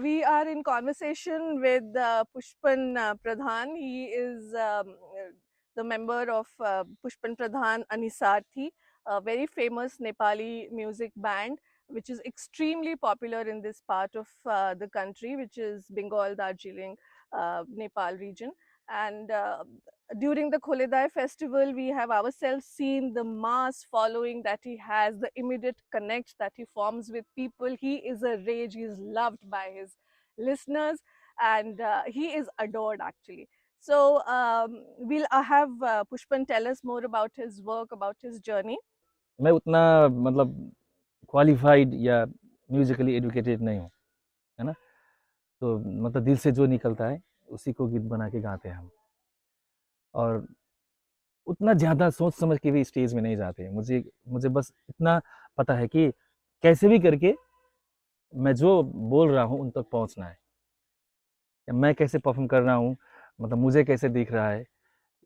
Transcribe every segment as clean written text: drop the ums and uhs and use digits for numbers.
we are in conversation with Pushpan Pradhan. He is the member of Pushpan Pradhan Anisarthi, a very famous Nepali music band, which is extremely popular in this part of the country, which is Bengal, Darjeeling, Nepal region. And during the Kholedai festival, we have ourselves seen the mass following that he has, the immediate connect that he forms with people. He is a rage, he is loved by his listeners, and he is adored actually. So we'll have Pushpan tell us more about his work, about his journey. मैं उतना मतलब qualified या Musically educated नहीं हूँ, है ना। तो मतलब दिल से जो निकलता है उसी को गीत बना के गाते हैं हम। और उतना ज़्यादा सोच समझ के भी स्टेज में नहीं जाते। मुझे मुझे बस इतना पता है कि कैसे भी करके मैं जो बोल रहा हूँ उन तक पहुँचना है, या मैं कैसे परफॉर्म कर रहा हूँ, मतलब मुझे कैसे दिख रहा है,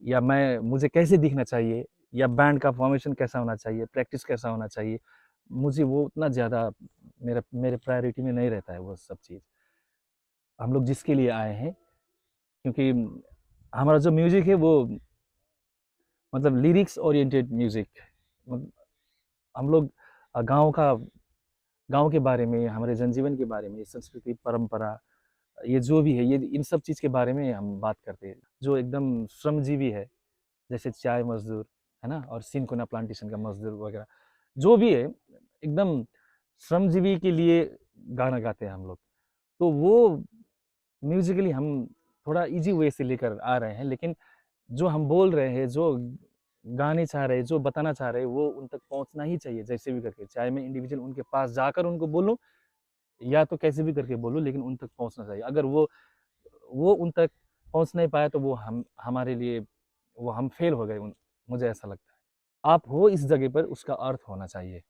या मुझे कैसे दिखना चाहिए, या बैंड का फॉर्मेशन कैसा होना चाहिए, प्रैक्टिस कैसा होना चाहिए। मुझे वो उतना ज़्यादा मेरे प्रायोरिटी में नहीं रहता है वो सब चीज़। हम लोग जिसके लिए आए हैं, क्योंकि हमारा जो म्यूज़िक है वो मतलब लिरिक्स ओरिएंटेड म्यूज़िक। हम लोग गाँव के बारे में, हमारे जनजीवन के बारे में, संस्कृति, परंपरा, ये जो भी है, ये इन सब चीज़ के बारे में हम बात करते हैं। जो एकदम श्रमजीवी है, जैसे चाय मज़दूर, है ना? और सिनकोना प्लांटेशन का मज़दूर वगैरह, जो भी है, एकदम श्रमजीवी के लिए गाना गाते हैं हम लोग। तो वो म्यूज़िकली हम थोड़ा ईज़ी वे से लेकर आ रहे हैं, लेकिन जो हम बोल रहे हैं, जो गाने चाह रहे हैं, जो बताना चाह रहे हैं, वो उन तक पहुँचना ही चाहिए जैसे भी करके। चाहे मैं इंडिविजुअल उनके पास जाकर उनको बोलूँ, या तो कैसे भी करके बोलूँ, लेकिन उन तक पहुँचना चाहिए। अगर वो उन तक पहुँच नहीं पाया तो वो हमारे लिए वो हम फेल हो गए, मुझे ऐसा लगता है। आप हो इस जगह पर, उसका अर्थ होना चाहिए।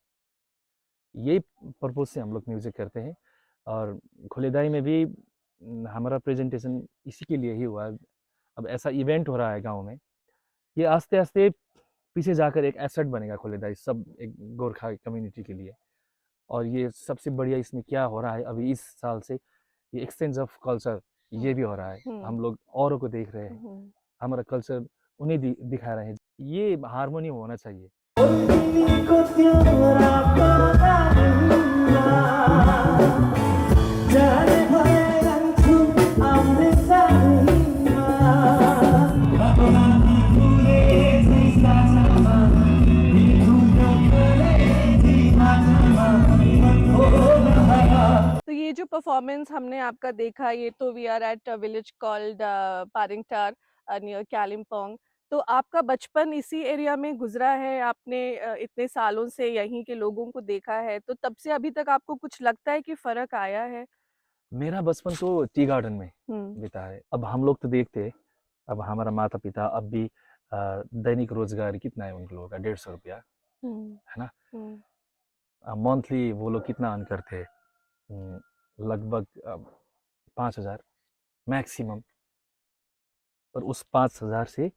ये पर्पज़ से हम लोग म्यूज़िक करते हैं। और खुलेदाई में भी हमारा प्रेजेंटेशन इसी के लिए ही हुआ। अब ऐसा इवेंट हो रहा है गाँव में, ये आस्ते-आस्ते पीछे जाकर एक एसेट बनेगा खुलेदाई, सब एक गोरखा कम्युनिटी के लिए। और ये सबसे बढ़िया इसमें क्या हो रहा है अभी इस साल से, ये एक्सचेंज ऑफ कल्चर ये भी हो रहा है। हम लोग औरों को देख रहे हैं, हमारा कल्चर उन्हें दिखा रहे हैं। ये हार्मोनी होना चाहिए। तो ये जो परफॉर्मेंस हमने आपका देखा, ये तो we are at a village called Paringtar near Kalimpong. तो आपका बचपन इसी एरिया में गुजरा है, आपने इतने सालों से यहीं के लोगों को देखा है, तो तब से अभी तक आपको कुछ लगता है कि फर्क आया है? मेरा बचपन तो टी गार्डन में हम्म। बीता है। अब हम लोग तो देखते, अब हमारा माता पिता अब भी दैनिक रोजगार कितना है उन लोगों का, 150 रुपया, हम्म। है ना। हम्म। मंथली वो लोग कितना अर्न करते हैं, लगभग 5,000 मैक्सिमम। और उस 5,000 से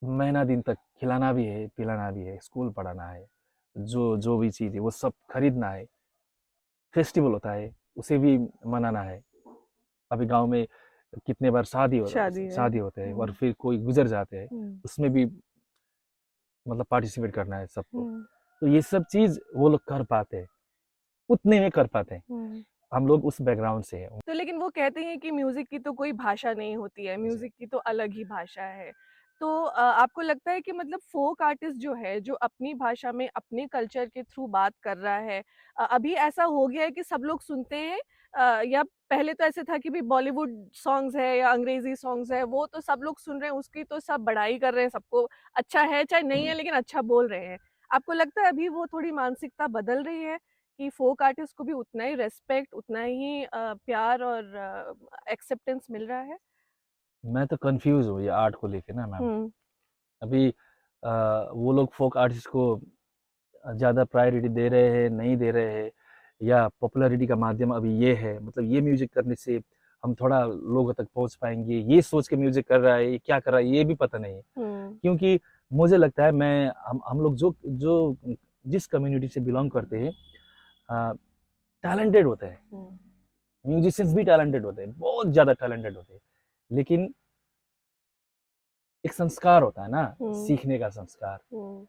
महीना दिन तक खिलाना भी है, पिलाना भी है, स्कूल पढ़ाना है, जो जो भी चीज़ है वो सब खरीदना है। फेस्टिवल होता है, उसे भी मनाना है। अभी गांव में कितने बार शादी है। शादी होते हैं, और फिर कोई गुजर जाते हैं, हम्म। उसमें भी मतलब पार्टिसिपेट करना है सबको। हम्म। तो ये सब चीज़ वो लोग कर पाते हैं, उतने में कर पाते हैं। हम्म। हम लोग उस बैकग्राउंड से हैं। तो लेकिन वो कहते हैं कि म्यूजिक की तो कोई भाषा नहीं होती है, जी। म्यूजिक की तो अलग ही भाषा है। तो आपको लगता है कि मतलब फोक आर्टिस्ट जो है, जो अपनी भाषा में अपने कल्चर के थ्रू बात कर रहा है, अभी ऐसा हो गया है कि सब लोग सुनते हैं, या पहले तो ऐसे था कि भी बॉलीवुड सॉन्ग्स है या अंग्रेजी सॉन्ग्स है, वो तो सब लोग सुन रहे हैं, उसकी तो सब बड़ाई कर रहे हैं, सबको अच्छा है चाहे नहीं है लेकिन अच्छा बोल रहे हैं। आपको लगता है अभी वो थोड़ी मानसिकता बदल रही है कि फोक आर्टिस्ट को भी उतना ही रेस्पेक्ट, उतना ही प्यार और एक्सेप्टेंस मिल रहा है? मैं तो कंफ्यूज हूँ ये आर्ट को लेके ना मैम। हुँ। अभी वो लोग फोक आर्टिस्ट को ज़्यादा प्रायोरिटी दे रहे हैं, नहीं दे रहे हैं, या पॉपुलैरिटी का माध्यम अभी ये है, मतलब ये म्यूजिक करने से हम थोड़ा लोगों तक पहुंच पाएंगे, ये सोच के म्यूजिक कर रहा है, ये क्या कर रहा है ये भी पता नहीं है। हुँ। क्योंकि मुझे लगता है हम लोग जो जो जिस कम्युनिटी से बिलोंग करते हैं, टैलेंटेड होते हैं, हुँ। म्यूजिशियंस भी टैलेंटेड होते हैं, बहुत ज़्यादा टैलेंटेड होते हैं। लेकिन एक संस्कार होता है ना, हम्म सीखने का संस्कार हम्म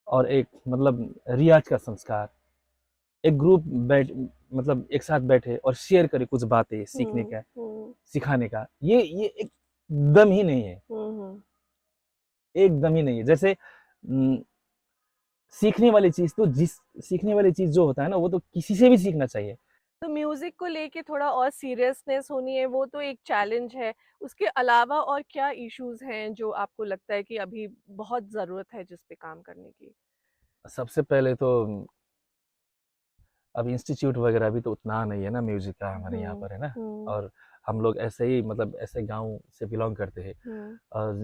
और एक मतलब रियाज़ का संस्कार। एक ग्रुप बैठ मतलब एक साथ बैठे और शेयर करे कुछ बातें सीखने का, हम्म सिखाने का, ये एक दम ही नहीं है, हम्म एकदम ही नहीं है। जैसे सीखने वाली चीज़ तो जिस सीखने वाली चीज़ जो होता है ना, वो तो किसी से भी सीखना चाहिए। तो म्यूजिक को लेके थोड़ा और सीरियसनेस होनी है, वो तो एक चैलेंज है। उसके अलावा और क्या इश्यूज हैं जो आपको लगता है कि अभी बहुत जरूरत है जिस पे काम करने की? सबसे पहले तो अब इंस्टीट्यूट वगैरह भी तो उतना नहीं है ना म्यूज़िक का हमारे यहाँ हम्म पर, है ना? हम्म और हम लोग ऐसे ही मतलब ऐसे गाँव से बिलॉन्ग करते हैं। हम्म और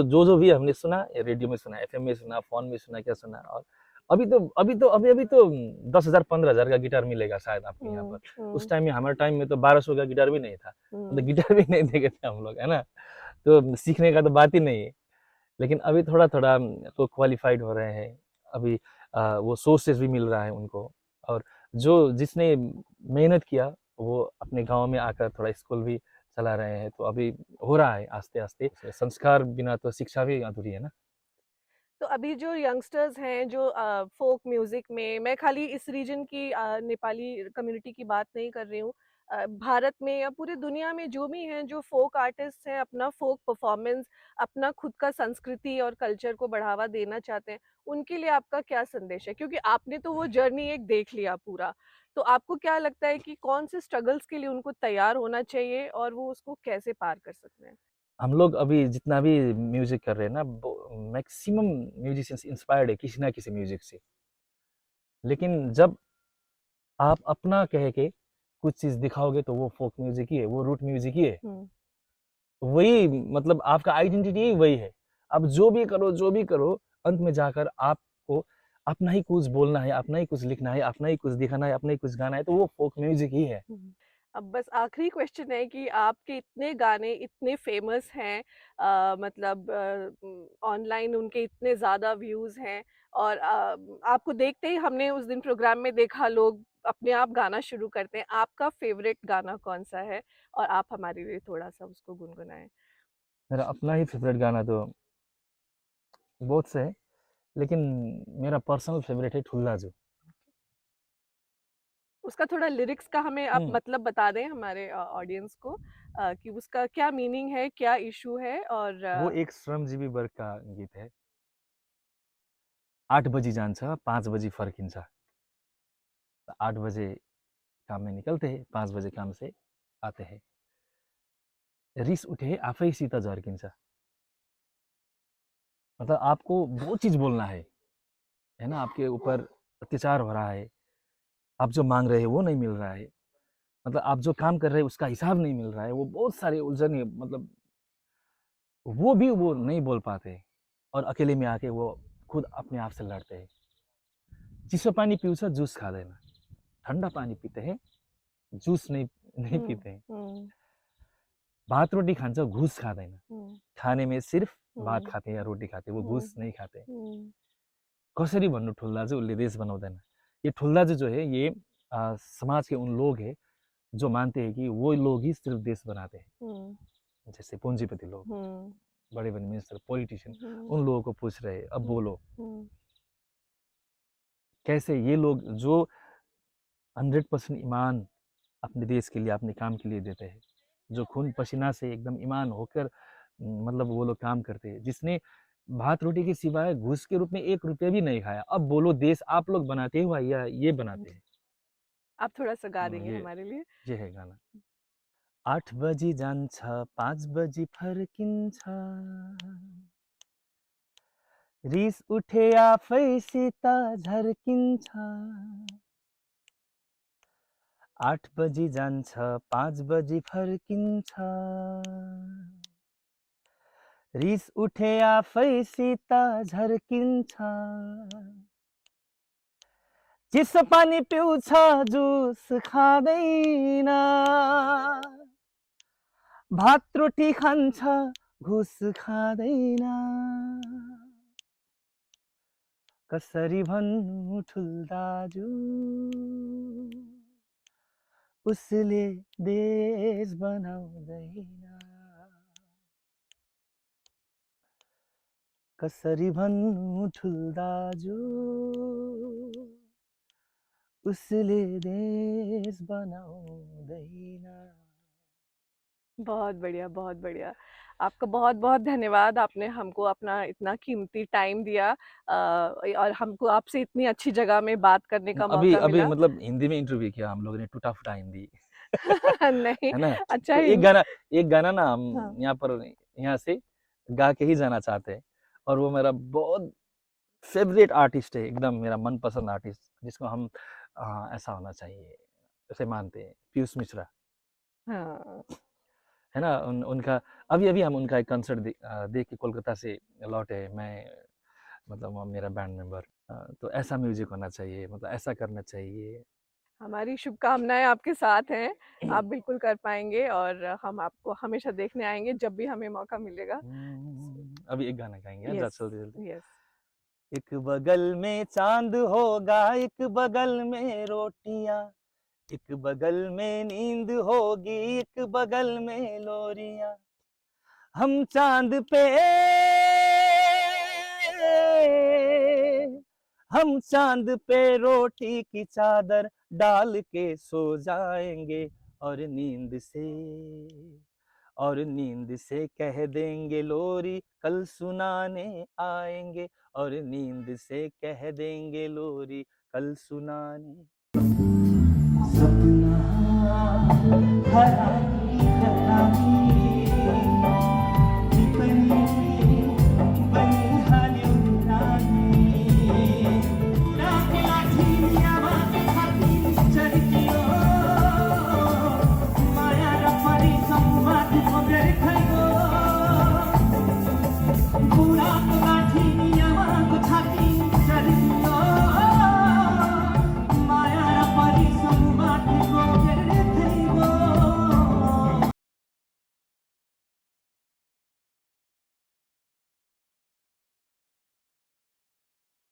जो भी हमने सुना, रेडियो में सुना, एफएम में सुना, फ़ोन में सुना, क्या सुना। और अभी तो 10,000 15,000 का गिटार मिलेगा शायद आपके यहाँ पर। उस हम्म टाइम में, हमारे टाइम में तो 1200 का गिटार भी नहीं था। मतलब हम्म गिटार भी नहीं देखे थे हम लोग, है ना? तो सीखने का तो बात ही नहीं है। लेकिन अभी थोड़ा-थोड़ा तो क्वालिफ़ाइड हो रहे हैं। अभी वो सोर्सेज़ भी मिल रहा है उनको। और जो जिसने मेहनत किया, वो अपने गाँव में आकर थोड़ा स्कूल भी चला रहे हैं। तो अभी हो रहा है आस्ते-आस्ते। संस्कार बिना तो शिक्षा भी अधूरी है ना। तो अभी जो यंगस्टर्स हैं जो फोक म्यूजिक में, मैं खाली इस रीजन की नेपाली कम्युनिटी की बात नहीं कर रही हूँ, भारत में या पूरी दुनिया में जो भी हैं जो फोक आर्टिस्ट हैं, अपना फोक परफॉर्मेंस, अपना खुद का संस्कृति और कल्चर को बढ़ावा देना चाहते हैं, उनके लिए आपका क्या संदेश है? क्योंकि आपने तो वो जर्नी एक देख लिया पूरा, तो आपको क्या लगता है कि कौन से स्ट्रगल्स के लिए उनको तैयार होना चाहिए और वो उसको कैसे पार कर सकते हैं? हम लोग अभी जितना भी म्यूज़िक कर रहे हैं ना, वो मैक्सिमम म्यूज़िशियंस इंस्पायर्ड है किसी ना किसी म्यूज़िक से। लेकिन जब आप अपना कह के कुछ चीज़ दिखाओगे, तो वो फ़ोक म्यूज़िक ही है, वो रूट म्यूज़िक ही है। हम्म वही मतलब आपका आइडेंटिटी ही वही है। अब जो भी करो, अंत में जाकर आपको अपना ही कुछ बोलना है, अपना ही कुछ लिखना है, अपना ही कुछ दिखाना है, अपना ही कुछ गाना है, तो वो फ़ोक म्यूज़िक ही है। हम्म। अब बस आखिरी क्वेश्चन है कि आपके इतने गाने इतने फेमस हैं, मतलब ऑनलाइन उनके इतने ज़्यादा व्यूज़ हैं, और आपको देखते ही हमने उस दिन प्रोग्राम में देखा, लोग अपने आप गाना शुरू करते हैं। आपका फेवरेट गाना कौन सा है और आप हमारे लिए थोड़ा सा उसको गुनगुनाएं? मेरा अपना ही फ़ेवरेट गाना तो बहुत से है, लेकिन मेरा पर्सनल फ़ेवरेट है ठुल्ला जो। उसका थोड़ा लिरिक्स का हमें आप हुँ, मतलब बता दें हमारे ऑडियंस को, कि उसका क्या मीनिंग है, क्या इशू है, और वो एक श्रमजीवी वर्ग का गीत है। 8 बजी जान्छ, 5 बजी फर्किन्छ। 8 बजे काम में निकलते हैं, 5 बजे काम से आते हैं। रिस उठे आफैसित झर्किन्छ। मतलब आपको वो चीज़ बोलना है ना? आपके ऊपर अत्याचार हो रहा है, आप जो माँग रहे हैं वो नहीं मिल रहा है, मतलब आप जो काम कर रहे हैं उसका हिसाब नहीं मिल रहा है, वो बहुत सारे उलझन है, मतलब वो भी वो नहीं बोल पाते और अकेले में आके वो खुद अपने आप से लड़ते हैं। चिसो पानी पिउँछ, जुस खाँदैन, ठंडा पानी पीते हैं, जुस नहीं नहीं हम्म पीते हैं। हम्म भात रोटी खान्छ, घुस खाँदैन। हम्म खाने में सिर्फ भात हम्म खाते हैं या रोटी खाते हैं, वो हम्म घुस नहीं खाते। हम्म कसरी भन्नु ठुल दाजु, उसले देश बनाउँदैन। ये ठुल दाजु जो है ये समाज के उन लोग हैं जो मानते हैं कि वो लोग ही सिर्फ देश बनाते हैं। हम्म जैसे पूंजीपति लोग, हम्म बड़े-बड़े मिनिस्टर, पॉलिटिशियन, हम्म उन लोगों को पूछ रहे हैं, अब हम्म बोलो, हम्म कैसे ये लोग जो 100% ईमान अपने देश के लिए, अपने काम के लिए देते हैं, जो खून पसीना से एकदम ईमान होकर मतलब वो लोग काम करते हैं, जिसने भात रोटी के सिवाय घूस के रूप में 1 रुपया भी नहीं खाया। अब बोलो देश आप लोग बनाते हो या ये बनाते हैं? आप थोड़ा सा गा देंगे ये हमारे लिए? ये है गाना। 8 बजी जान्छ, 5 बजी फर्किन्छ। रिस उठे आफैसित झर्किन्छ। 8 बजी जान्छ, 5 बजी फर्किन्छ। रिस उठे आफैसित झर्किन्छ। चिसो पानी पिउँछ, जुस खाँदैन। भात रोटी खान्छ, घुस खाँदैन। कसरी भन्नु ठुल दाजु, उसले देश बनाउँदैन कसरी भन्नु ठुल दाजु उसले देश बनाउँदैन। बहुत बढ़िया, बहुत बढ़िया। आपका बहुत-बहुत धन्यवाद, आपने हमको अपना इतना कीमती टाइम दिया और हमको आपसे इतनी अच्छी जगह में बात करने का अभी मौका अभी मिला। मतलब हिंदी में इंटरव्यू किया हम लोगों ने, टूटा-फूटा हिंदी। नहीं, है ना? अच्छा तो हिन एक गाना ना हम हाँ। यहाँ पर यहाँ से गा के ही जाना चाहते हैं और वो मेरा बहुत फ़ेवरेट आर्टिस्ट है, एकदम मेरा मनपसंद आर्टिस्ट जिसको हम ऐसा होना चाहिए, ऐसे मानते हैं, पीयूष मिश्रा। हाँ। है ना? उनका अभी-अभी हम उनका एक कंसर्ट देख के कोलकाता से लौटे, मैं मतलब मेरा बैंड मेंबर। तो ऐसा म्यूज़िक होना चाहिए, मतलब ऐसा करना चाहिए। हमारी शुभकामनाएँ आपके साथ हैं, आप बिल्कुल कर पाएँगे और हम आपको हमेशा देखने आएँगे जब भी हमें मौका मिलेगा। अभी एक गाना गाएँगे हाँ, जा यस, चलते-चलते। यस। एक बगल में चाँद होगा, एक बगल में रोटियाँ, एक बगल में नींद होगी, एक बगल में लोरियाँ। हम चाँद पे हम चाँद पे रोटी की चादर डाल के सो जाएंगे और नींद से कह देंगे लोरी कल सुनाने आएंगे और नींद से कह देंगे लोरी कल सुनाने सपना हरा